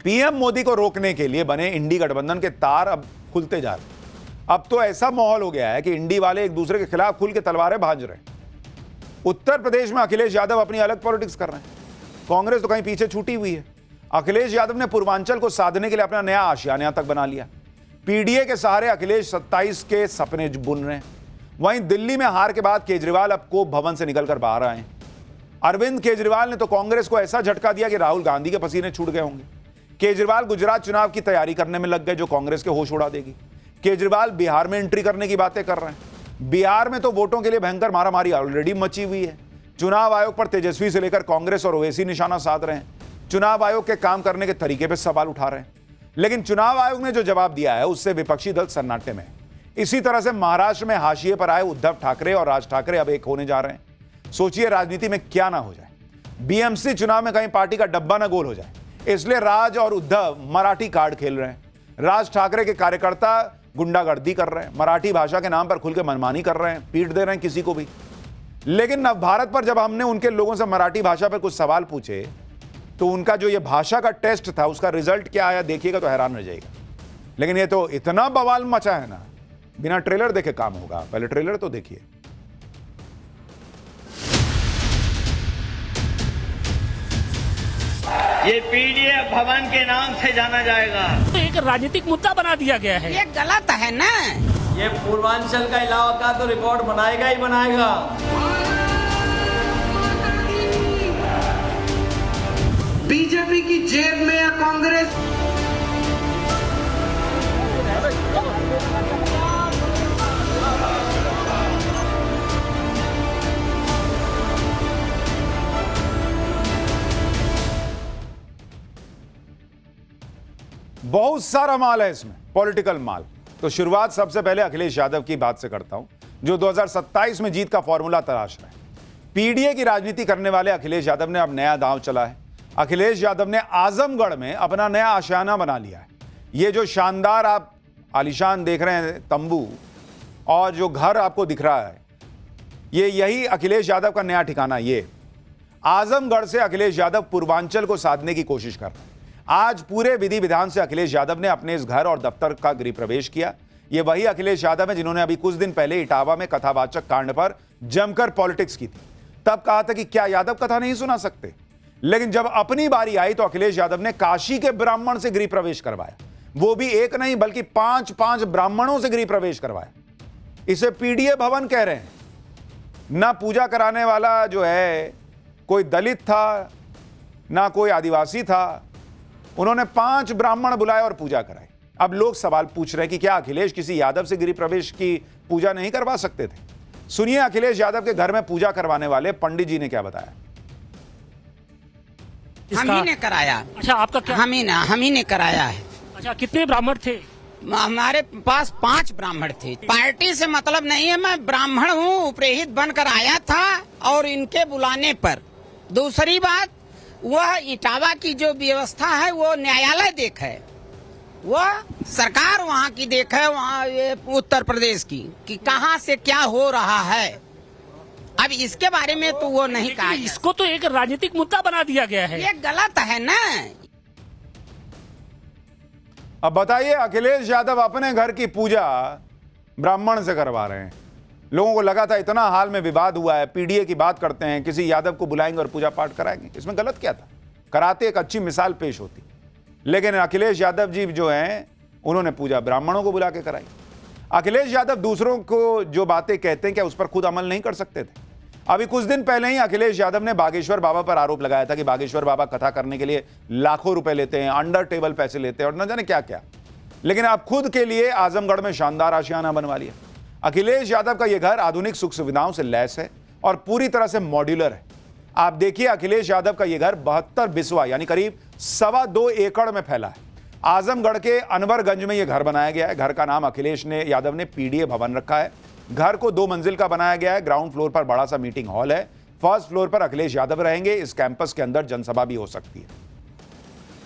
PM Modi को रोकने के लिए बने इंडी गठबंधन के तार अब खुलते जा रहे। अब तो ऐसा माहौल हो गया है कि इंडी वाले एक दूसरे के खिलाफ खुल के तलवारें भांज रहे हैं। उत्तर प्रदेश में अखिलेश यादव अपनी अलग पॉलिटिक्स कर रहे हैं, कांग्रेस तो कहीं पीछे छूटी हुई है। अखिलेश यादव ने पूर्वांचल को साधने के लिए अपना नया आशियाना तक बना लिया। पीडीए के सहारे अखिलेश 27 के सपने बुन रहे हैं। वहीं दिल्ली में हार के बाद केजरीवाल अब कोप भवन से निकलकर बाहर आए हैं। अरविंद केजरीवाल ने तो कांग्रेस को ऐसा झटका दिया कि राहुल गांधी के पसीने छूट गए होंगे। केजरीवाल गुजरात चुनाव की तैयारी करने में लग गए, जो कांग्रेस के होश उड़ा देगी। केजरीवाल बिहार में एंट्री करने की बातें कर रहे हैं। बिहार में तो वोटों के लिए भयंकर मारामारी ऑलरेडी मची हुई है। चुनाव आयोग पर तेजस्वी से लेकर कांग्रेस और ओवैसी निशाना साध रहे हैं। चुनाव आयोग के काम करने के तरीके पर सवाल उठा रहे हैं। लेकिन चुनाव आयोग ने जो जवाब दिया है उससे विपक्षी दल सन्नाटे में। इसी तरह से महाराष्ट्र में हाशिए पर आए उद्धव ठाकरे और राज ठाकरे अब एक होने जा रहे हैं। सोचिए राजनीति में क्या ना हो जाए। बीएमसी चुनाव में कहीं पार्टी का डब्बा ना गोल हो जाए, इसलिए राज और उद्धव मराठी कार्ड खेल रहे हैं। राज ठाकरे के कार्यकर्ता गुंडागर्दी कर रहे हैं, मराठी भाषा के नाम पर खुल के मनमानी कर रहे हैं, पीट दे रहे हैं किसी को भी। लेकिन नव भारत पर जब हमने उनके लोगों से मराठी भाषा पर कुछ सवाल पूछे तो उनका जो ये भाषा का टेस्ट था उसका रिजल्ट क्या आया देखिएगा तो हैरान रह जाएगा। लेकिन ये तो इतना बवाल मचा है ना, बिना ट्रेलर देखे काम होगा। पहले ट्रेलर तो देखिए। ये पीडीए भवन के नाम से जाना जाएगा। तो एक राजनीतिक मुद्दा बना दिया गया है। ये गलत है ना। ये पूर्वांचल का इलाका तो रिकॉर्ड बनाएगा ही बनाएगा। बीजेपी की जेब में या कांग्रेस। बहुत सारा माल है इसमें, पॉलिटिकल माल। तो शुरुआत सबसे पहले अखिलेश यादव की बात से करता हूं, जो 2027 में जीत का फॉर्मूला तलाश रहे हैं। पीडीए की राजनीति करने वाले अखिलेश यादव ने अब नया दांव चला है। अखिलेश यादव ने आजमगढ़ में अपना नया आशियाना बना लिया है। ये जो शानदार आप आलीशान देख रहे हैं तंबू और जो घर आपको दिख रहा है, ये यही अखिलेश यादव का नया ठिकाना। ये आजमगढ़ से अखिलेश यादव पूर्वांचल को साधने की कोशिश कर रहे हैं। आज पूरे विधि विधान से अखिलेश यादव ने अपने इस घर और दफ्तर का गृह प्रवेश किया। ये वही अखिलेश यादव है जिन्होंने अभी कुछ दिन पहले इटावा में कथावाचक कांड पर जमकर पॉलिटिक्स की थी। तब कहा था कि क्या यादव कथा नहीं सुना सकते। लेकिन जब अपनी बारी आई तो अखिलेश यादव ने काशी के ब्राह्मण से गृह प्रवेश करवाया। वो भी एक नहीं बल्कि 5 ब्राह्मणों से गृह प्रवेश करवाया। इसे पीडीए भवन कह रहे हैं। ना पूजा कराने वाला जो है कोई दलित था, ना कोई आदिवासी था। उन्होंने 5 ब्राह्मण बुलाए और पूजा कराई। अब लोग सवाल पूछ रहे हैं कि क्या अखिलेश किसी यादव से गृह प्रवेश की पूजा नहीं करवा सकते थे। सुनिए अखिलेश यादव के घर में पूजा करवाने वाले पंडित जी ने क्या बताया। हम ही ने कराया। अच्छा, आपका क्या? हम ही ने कराया है। अच्छा, कितने ब्राह्मण थे? हमारे पास 5 ब्राह्मण थे। पार्टी से मतलब नहीं है, मैं ब्राह्मण हूँ, उपरेहित बनकर आया था और इनके बुलाने पर। दूसरी बात, वह इटावा की जो व्यवस्था है वो न्यायालय देख है, वह सरकार वहाँ की देख है, वहाँ ये उत्तर प्रदेश की कि कहाँ से क्या हो रहा है। अब इसके बारे में तो वो नहीं कहा। इसको तो एक राजनीतिक मुद्दा बना दिया गया है। ये गलत है ना। अब बताइए, अखिलेश यादव अपने घर की पूजा ब्राह्मण से करवा रहे हैं। लोगों को लगा था इतना हाल में विवाद हुआ है, पीडीए की बात करते हैं, किसी यादव को बुलाएंगे और पूजा पाठ कराएंगे। इसमें गलत क्या था? कराते एक अच्छी मिसाल पेश होती। लेकिन अखिलेश यादव जी जो हैं उन्होंने पूजा ब्राह्मणों को बुला के कराई। अखिलेश यादव दूसरों को जो बातें कहते हैं क्या उस पर खुद अमल नहीं कर सकते थे? अभी कुछ दिन पहले ही अखिलेश यादव ने बागेश्वर बाबा पर आरोप लगाया था कि बागेश्वर बाबा कथा करने के लिए लाखों रुपए लेते हैं, अंडर टेबल पैसे लेते हैं और न जाने क्या क्या। लेकिन आप खुद के लिए आजमगढ़ में शानदार आशियाना बनवा लिया। अखिलेश यादव का यह घर आधुनिक सुख सुविधाओं से लैस है और पूरी तरह से मॉड्यूलर है। आप देखिए, अखिलेश यादव का यह घर 72 बिस्वा यानी करीब 2.25 एकड़ में फैला है। आजमगढ़ के अनवरगंज में यह घर बनाया गया है। घर का नाम अखिलेश यादव ने पीडीए भवन रखा है। घर को 2 मंजिल का बनाया गया है। ग्राउंड फ्लोर पर बड़ा सा मीटिंग हॉल है। फर्स्ट फ्लोर पर अखिलेश यादव रहेंगे। इस कैंपस के अंदर जनसभा भी हो सकती है।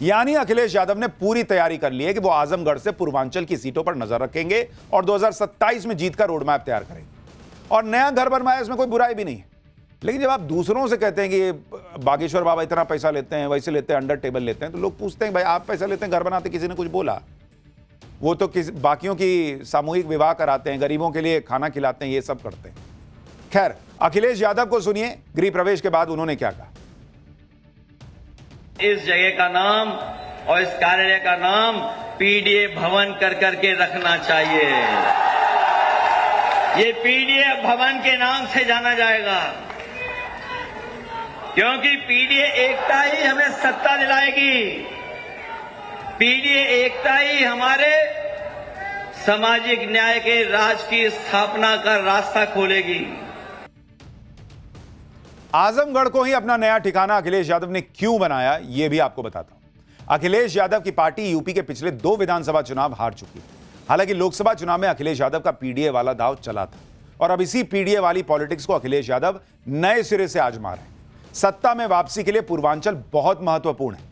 यानी अखिलेश यादव ने पूरी तैयारी कर ली है कि वो आजमगढ़ से पूर्वांचल की सीटों पर नजर रखेंगे और 2027 में जीत का रोड मैप तैयार करेंगे। और नया घर बनवाया, इसमें कोई बुराई भी नहीं है। लेकिन जब आप दूसरों से कहते हैं कि ये बागेश्वर बाबा इतना पैसा लेते हैं, वैसे लेते हैं, अंडर टेबल लेते हैं, तो लोग पूछते हैं भाई आप पैसा लेते हैं, घर बनाते, किसी ने कुछ बोला? वो तो बाकियों की सामूहिक विवाह कराते हैं, गरीबों के लिए खाना खिलाते हैं, ये सब करते हैं। खैर, अखिलेश यादव को सुनिए गृह प्रवेश के बाद उन्होंने क्या कहा। इस जगह का नाम और इस कार्यालय का नाम पीडीए भवन कर करके रखना चाहिए। ये पीडीए भवन के नाम से जाना जाएगा, क्योंकि पीडीए एकता ही हमें सत्ता दिलाएगी। पीडीए एकता ही हमारे सामाजिक न्याय के राज की स्थापना का रास्ता खोलेगी। आजमगढ़ को ही अपना नया ठिकाना अखिलेश यादव ने क्यों बनाया, यह भी आपको बताता हूं। अखिलेश यादव की पार्टी यूपी के पिछले 2 विधानसभा चुनाव हार चुकी है। हालांकि लोकसभा चुनाव में अखिलेश यादव का पीडीए वाला दांव चला था और अब इसी पीडीए वाली पॉलिटिक्स को अखिलेश यादव नए सिरे से आजमा रहे हैं। सत्ता में वापसी के लिए पूर्वांचल बहुत महत्वपूर्ण है।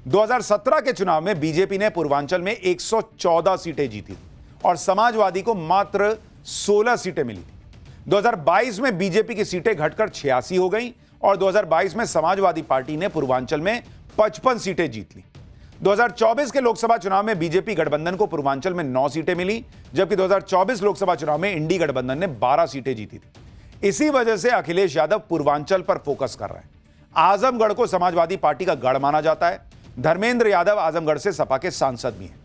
2017 के चुनाव में बीजेपी ने पूर्वांचल में 114 सीटें जीती और समाजवादी को मात्र 16 सीटें मिली थी। 2022 में बीजेपी की सीटें घटकर 86 हो गई और 2022 में समाजवादी पार्टी ने पूर्वांचल में 55 सीटें जीत ली। 2024 के लोकसभा चुनाव में बीजेपी गठबंधन को पूर्वांचल में 9 सीटें मिली, जबकि 2024 लोकसभा चुनाव में इंडी गठबंधन ने 12 सीटें जीती थी। इसी वजह से अखिलेश यादव पूर्वांचल पर फोकस कर रहे हैं। आजमगढ़ को समाजवादी पार्टी का गढ़ माना जाता है। धर्मेंद्र यादव आजमगढ़ से सपा के सांसद भी हैं।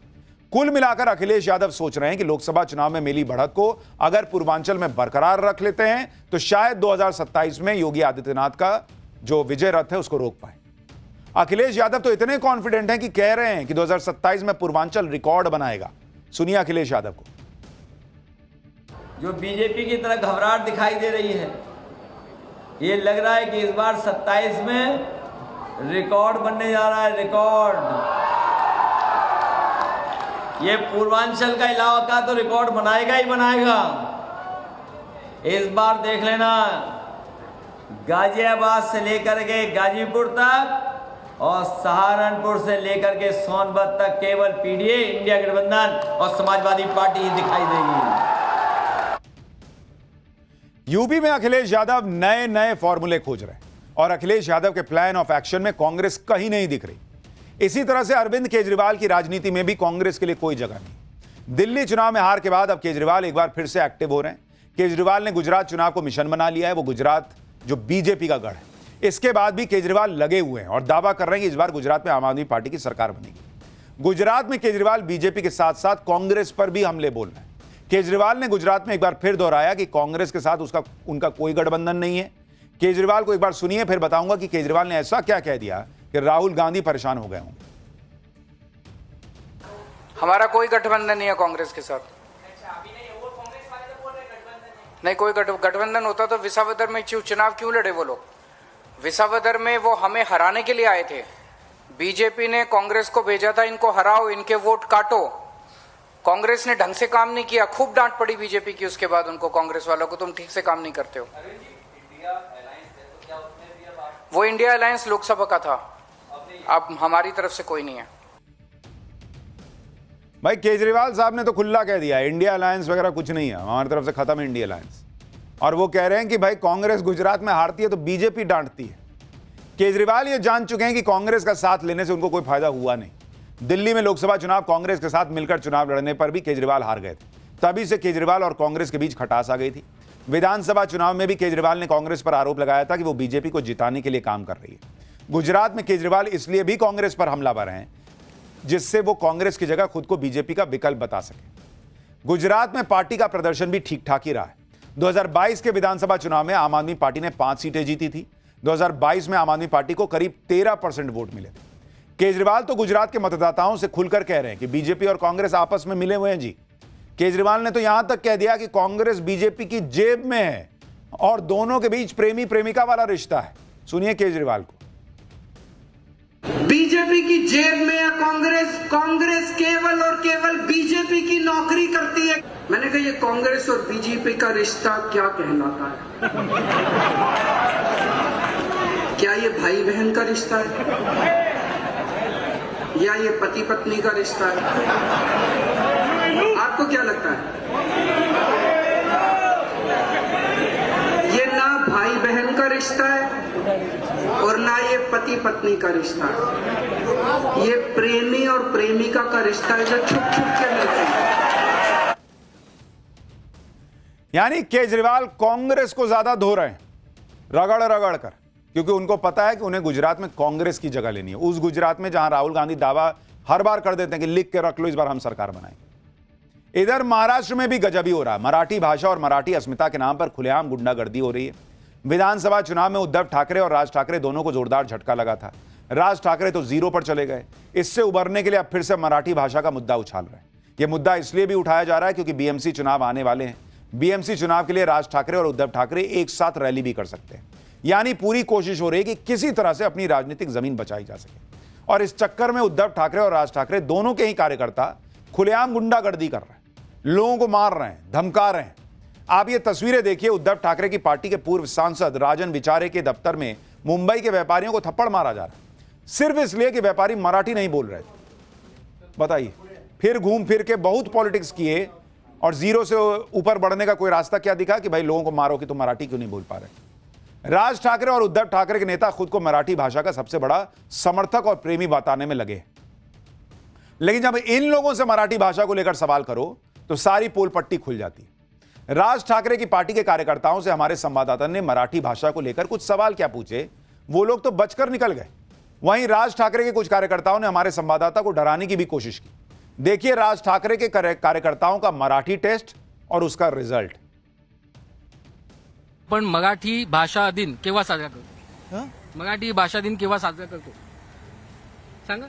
कुल मिलाकर अखिलेश यादव सोच रहे हैं कि लोकसभा चुनाव में मिली बढ़त को अगर पूर्वांचल में बरकरार रख लेते हैं तो शायद 2027 में योगी आदित्यनाथ का जो विजय रथ है उसको रोक पाए। अखिलेश यादव तो इतने कॉन्फिडेंट हैं कि कह रहे हैं कि 2027 में पूर्वांचल रिकॉर्ड बनाएगा। सुनिए अखिलेश यादव को। जो बीजेपी की तरह घबराहट दिखाई दे रही है, ये लग रहा है कि इस बार 27 में रिकॉर्ड बनने जा रहा है, रिकॉर्ड। ये पूर्वांचल का इलाका तो रिकॉर्ड बनाएगा ही बनाएगा। इस बार देख लेना, गाजियाबाद से लेकर के गाजीपुर तक और सहारनपुर से लेकर के सोनभद्र तक केवल पीडीए, इंडिया गठबंधन और समाजवादी पार्टी ही दिखाई देगी। यूपी में अखिलेश यादव नए नए फॉर्मूले खोज रहे हैं और अखिलेश यादव के प्लान ऑफ एक्शन में कांग्रेस कहीं नहीं दिख रही। इसी तरह से अरविंद केजरीवाल की राजनीति में भी कांग्रेस के लिए कोई जगह नहीं। दिल्ली चुनाव में हार के बाद अब केजरीवाल एक बार फिर से एक्टिव हो रहे हैं। केजरीवाल ने गुजरात चुनाव को मिशन बना लिया है। वो गुजरात जो बीजेपी का गढ़ है, इसके बाद भी केजरीवाल लगे हुए हैं और दावा कर रहे हैं कि इस बार गुजरात में आम आदमी पार्टी की सरकार बनेगी। गुजरात में केजरीवाल बीजेपी के साथ साथ कांग्रेस पर भी हमले बोल रहे हैं। केजरीवाल ने गुजरात में एक बार फिर दोहराया कि कांग्रेस के साथ उनका कोई गठबंधन नहीं है। केजरीवाल को एक बार सुनिए, फिर बताऊंगा कि केजरीवाल ने ऐसा क्या कह दिया कि राहुल गांधी परेशान हो गए होंगे। हमारा कोई गठबंधन नहीं है कांग्रेस के साथ। नहीं, कोई गठबंधन होता तो विसावदर में चुनाव क्यों लड़े वो लोग? विसावदर में वो हमें हराने के लिए आए थे। बीजेपी ने कांग्रेस को भेजा था, इनको हराओ, इनके वोट काटो। कांग्रेस ने ढंग से काम नहीं किया, खूब डांट पड़ी बीजेपी की उसके बाद उनको, कांग्रेस वालों को, तुम ठीक से काम नहीं करते हो। वो इंडिया अलायंस लोकसभा का था, अब हमारी तरफ से कोई नहीं है। भाई केजरीवाल साहब ने तो खुला कह दिया इंडिया अलायंस वगैरह कुछ नहीं है, हमारी तरफ से खत्म है इंडिया अलायंस। और वो कह रहे हैं कि भाई कांग्रेस गुजरात में हारती है तो बीजेपी डांटती है। केजरीवाल ये जान चुके हैं कि कांग्रेस का साथ लेने से उनको कोई फायदा हुआ नहीं। दिल्ली में लोकसभा चुनाव कांग्रेस के साथ मिलकर चुनाव लड़ने पर भी केजरीवाल हार गए थे। तभी से केजरीवाल और कांग्रेस के बीच खटास आ गई थी। विधानसभा चुनाव में भी केजरीवाल ने कांग्रेस पर आरोप लगाया था कि वो बीजेपी को जिताने के लिए काम कर रही है। गुजरात में केजरीवाल इसलिए भी कांग्रेस पर हमलावर हैं जिससे वो कांग्रेस की जगह खुद को बीजेपी का विकल्प बता सके। गुजरात में पार्टी का प्रदर्शन भी ठीक ठाक ही रहा है। 2022 के विधानसभा चुनाव में आम आदमी पार्टी ने 5 सीटें जीती थी। 2022 में आम आदमी पार्टी को करीब 13% वोट मिले थे। केजरीवाल तो गुजरात के मतदाताओं से खुलकर कह रहे हैं कि बीजेपी और कांग्रेस आपस में मिले हुए हैं जी। केजरीवाल ने तो यहां तक कह दिया कि कांग्रेस बीजेपी की जेब में है और दोनों के बीच प्रेमी प्रेमिका वाला रिश्ता है। सुनिए केजरीवाल को। बीजेपी की जेब में या कांग्रेस केवल और केवल बीजेपी की नौकरी करती है। मैंने कहा ये कांग्रेस और बीजेपी का रिश्ता क्या कहलाता है? क्या ये भाई बहन का रिश्ता है या ये पति पत्नी का रिश्ता है? आपको क्या लगता है? ये ना भाई बहन का रिश्ता है और ना ये पति पत्नी का रिश्ता है। ये प्रेमी और प्रेमिका का रिश्ता है जो छुप छुप के मिलते हैं। यानी केजरीवाल कांग्रेस को ज्यादा धो रहे हैं रगड़ रगड़ कर, क्योंकि उनको पता है कि उन्हें गुजरात में कांग्रेस की जगह लेनी है, उस गुजरात में जहां राहुल गांधी दावा हर बार कर देते हैं कि लिख के रख लो इस बार हम सरकार बनाएंगे। इधर महाराष्ट्र में भी गजब ही हो रहा है। मराठी भाषा और मराठी अस्मिता के नाम पर खुलेआम गुंडागर्दी हो रही है। विधानसभा चुनाव में उद्धव ठाकरे और राज ठाकरे दोनों को जोरदार झटका लगा था। राज ठाकरे तो जीरो पर चले गए। इससे उबरने के लिए अब फिर से मराठी भाषा का मुद्दा उछाल रहे हैं। यह मुद्दा इसलिए भी उठाया जा रहा है क्योंकि बीएमसी चुनाव आने वाले हैं। बीएमसी चुनाव के लिए राज ठाकरे और उद्धव ठाकरे एक साथ रैली भी कर सकते हैं। यानी पूरी कोशिश हो रही है कि किसी तरह से अपनी राजनीतिक जमीन बचाई जा सके। और इस चक्कर में उद्धव ठाकरे और राज ठाकरे दोनों के ही कार्यकर्ता खुलेआम गुंडागर्दी कर रहे हैं, लोगों को मार रहे हैं, धमका रहे हैं। आप ये तस्वीरें देखिए, उद्धव ठाकरे की पार्टी के पूर्व सांसद राजन विचारे के दफ्तर में मुंबई के व्यापारियों को थप्पड़ मारा जा रहा है, सिर्फ इसलिए कि व्यापारी मराठी नहीं बोल रहे थे। बताइए, फिर घूम फिर के बहुत पॉलिटिक्स किए और जीरो से ऊपर बढ़ने का कोई रास्ता क्या दिखा कि भाई लोगों को मारो कि तुम मराठी क्यों नहीं बोल पा रहे। राज ठाकरे और उद्धव ठाकरे के नेता खुद को मराठी भाषा का सबसे बड़ा समर्थक और प्रेमी बताने में लगे। लेकिन जब इन लोगों से मराठी भाषा को लेकर सवाल करो तो सारी पोल पट्टी खुल जाती। राज ठाकरे की पार्टी के कार्यकर्ताओं से हमारे संवाददाता ने मराठी भाषा को लेकर कुछ सवाल क्या पूछे, वो लोग तो बचकर निकल गए। वहीं राज ठाकरे के कुछ कार्यकर्ताओं ने हमारे संवाददाता को डराने की भी कोशिश की। देखिए राज ठाकरे के कार्यकर्ताओं का मराठी टेस्ट और उसका रिजल्ट। पण मराठी भाषा दिन केव्हा साजरा करतो? मराठी भाषा दिन केव्हा साजरा करतो सांगा?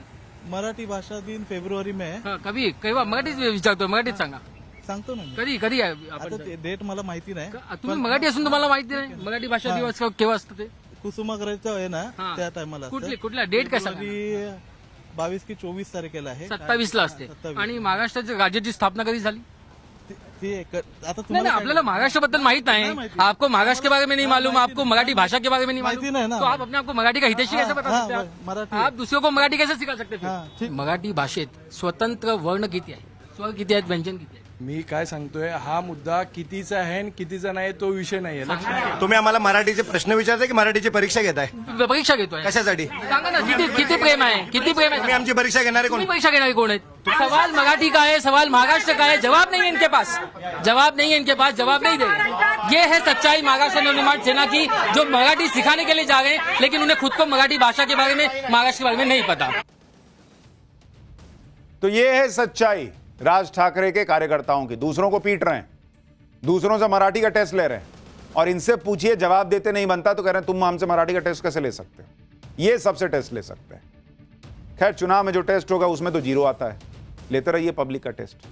मराठी भाषा दिन फेब्रुवारी में आहे. कधी केव्हा मराठीच विचारतो, मराठीत सांगा. सांगतो ना मी. कधी कधी आहे आपण? आता डेट मला माहिती नाही. तुम्ही मराठी असून तुम्हाला माहिती नाही मराठी भाषा दिवस केव्हा असतं ते? कुसुमाग्रजाचं आहे ना हा. त्या टायमाला असतं. कुठल्या डेट काय सांगा? फेब्रुवारी 22 की 24 तारखेला आहे. 27 ला असते. 27. आणि महाराष्ट्राच्या राज्याची स्थापना कधी झाली? ती आता नहीं तुम्हाला नहीं, आपल्याला महाराष्ट्र बद्दल माहित नाही. आपको महाराष्ट्र के बारे में नहीं मालूम, आपको मराठी भाषा के बारे में नहीं माहिती मालूम, नाही ना. तो आप अपने आपको मराठी का हितैषी कैसे बता हाँ, सकते हैं? मराठी. आप दूसरों को मराठी कैसे सिखा सकते हाँ, हैं? ठीक. मराठी भाषेत स्वतंत्र वर्ण किती आहे, स्वर किती आहेत, व्यंजन किती आहेत? मी काय सांगतोय, हा मुद्दा कितीचा आहे आणि कितीचा नाही तो विषय नाहीये. तुम्ही आम्हाला मराठीचे प्रश्न विचारताय की मराठीची परीक्षा घेताय? परीक्षा घेतोय. कशासाठी? सांगा ना, किती प्रेम आहे, किती प्रेम तुम्ही आहे? आमची परीक्षा घेणारे कोण? तुम्ही परीक्षा घेणारे कोण आहेत? सवाल मराठी का है, सवाल महाराष्ट्र का है, जवाब नहीं है इनके पास, जवाब नहीं है इनके पास, जवाब नहीं दे. ये है सच्चाई महाराष्ट्र नवनिर्माण सेना की, जो मराठी सिखाने के लिए जा रहे हैं लेकिन उन्हें खुद को मराठी भाषा के बारे में, महाराष्ट्र के बारे में नहीं पता. तो ये है सच्चाई राज ठाकरे के कार्यकर्ताओं की। दूसरों को पीट रहे हैं, दूसरों से मराठी का टेस्ट ले रहे हैं, और इनसे पूछिए जवाब देते नहीं बनता तो कह रहे हैं तुम हमसे मराठी का टेस्ट कैसे ले सकते हो? ये सबसे टेस्ट ले सकते हैं। खैर, चुनाव में जो टेस्ट होगा उसमें तो जीरो आता है। लेते रहिए पब्लिक का टेस्ट।